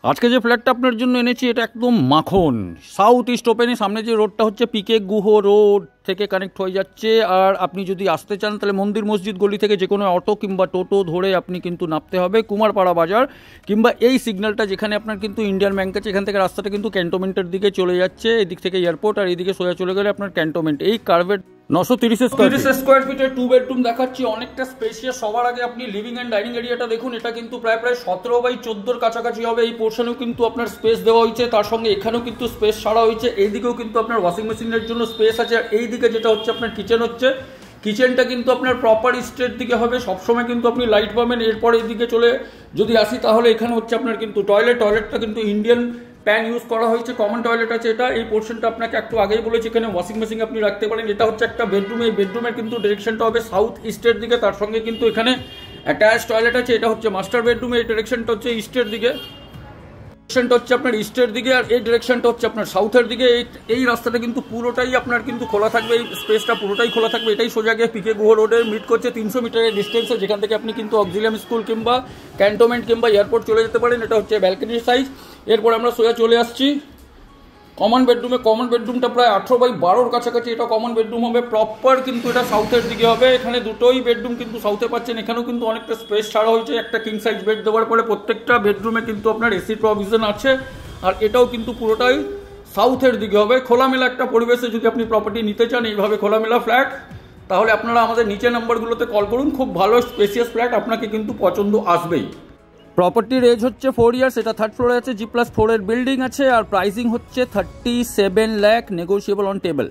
আজকে যে ফ্ল্যাটটা আপনার জন্য এনেছি এটা একদম মাখন। সাউথ ইস্ট ওপেনে সামনে যে রোডটা হচ্ছে পিকে গুহ রোড থেকে কানেক্ট হয়ে যাচ্ছে। আর আপনি যদি আসতে চান তাহলে মন্দির মসজিদ গলি থেকে যে কোনো অটো কিংবা টোটো ধরে আপনি কিন্তু নামতে হবে কুমারপাড়া বাজার, কিংবা এই সিগন্যালটা যেখানে আপনার কিন্তু ইন্ডিয়ান ব্যাংক আছে এখান থেকে রাস্তাটা কিন্তু ক্যান্টনমেন্টের দিকে চলে যাচ্ছে, এদিক থেকে এয়ারপোর্ট, আর এইদিকে সোজা চলে গেলে আপনার ক্যান্টনমেন্ট। এই কার্ভেট 930 স্কোয়ার ফিটের 2 বেডরুম দেখাচ্ছি, অনেকটা স্পেশিয়াস। সবার আগে আপনি লিভিং অ্যান্ড ডাইনিং এরিয়াটা দেখুন, এটা কিন্তু প্রায় 17/14 কাছাকাছি হবে। এই পোর্শনেও কিন্তু আপনার স্পেস দেওয়া হয়েছে, তার সঙ্গে এখানেও কিন্তু স্পেস ছাড়া হয়েছে। এইদিকেও কিন্তু আপনার ওয়াশিং মেশিনের জন্য স্পেস আছে। আর এইদিকে যেটা হচ্ছে আপনার কিচেন হচ্ছে, কিচেনটা কিন্তু আপনার প্রপার স্ট্রেট দিকে হবে, সবসময় কিন্তু আপনি লাইট পাবেন। এরপর এইদিকে চলে যদি আসি তাহলে এখানে হচ্ছে আপনার কিন্তু টয়লেটটা কিন্তু ইন্ডিয়ান প্যান ইউজ করা হয়েছে, কমন টয়লেট আছে এটা। এই পোর্শনটা আপনাকে একটু আগেই বলেছি, এখানে ওয়াশিং মেশিন আপনি রাখতে পারেন। এটা হচ্ছে একটা বেডরুম, এই বেডরুমের কিন্তু ডিরেকশনটা হবে সাউথ ইস্টের দিকে, তার সঙ্গে কিন্তু এখানে অ্যাটাচ টয়লেট আছে। এটা হচ্ছে মাস্টার বেডরুম, এই ডিরেকশনটা হচ্ছে ইস্টের দিকে, ডিরেকশনটা হচ্ছে আপনার ইস্টের দিকে, আর এই ডিরেকশনটা হচ্ছে আপনার সাউথের দিকে। এই রাস্তাটা কিন্তু পুরোটাই আপনার কিন্তু খোলা থাকবে, এই স্পেসটা পুরোটাই খোলা থাকবে। এটাই সোজা গিয়ে পিকে গুহ রোডে মিট করছে 300 মিটারের ডিস্টেন্সে, যেখান থেকে আপনি কিন্তু অক্সিলিয়াম স্কুল কিংবা ক্যান্টনমেন্ট কিংবা এয়ারপোর্ট চলে যেতে পারেন। এটা হচ্ছে ব্যালকনির সাইজ। এরপর আমরা সোজা চলে আসছি কমন বেডরুমে। কমন বেডরুমটা প্রায় 18/12 কাছাকাছি এটা কমন বেডরুম হবে। প্রপার কিন্তু এটা সাউথের দিকে হবে। এখানে দুটোই বেডরুম কিন্তু সাউথে পাচ্ছেন। এখানেও কিন্তু অনেকটা স্পেস ছাড়া হয়েছে, একটা কিং সাইজ বেড দেওয়ার পরে প্রত্যেকটা বেডরুমে কিন্তু আপনার এসি প্রভিশন আছে। আর এটাও কিন্তু পুরোটাই সাউথের দিকে হবে। খোলামেলা একটা পরিবেশে যদি আপনি প্রপার্টি নিতে চান এইভাবে খোলামেলা ফ্ল্যাট, তাহলে আপনারা আমাদের নিচে নাম্বারগুলোতে কল করুন। খুব ভালো স্পেসিয়াস ফ্ল্যাট আপনাকে কিন্তু পছন্দ আসবেই। প্রপার্টির এজ হচ্ছে 4 ইয়ার্স, এটা 3rd ফ্লোরে আছে, G+4 এর বিল্ডিং আছে। আর প্রাইসিং হচ্ছে 37 লাখ, নেগোশিয়েবল অন টেবল।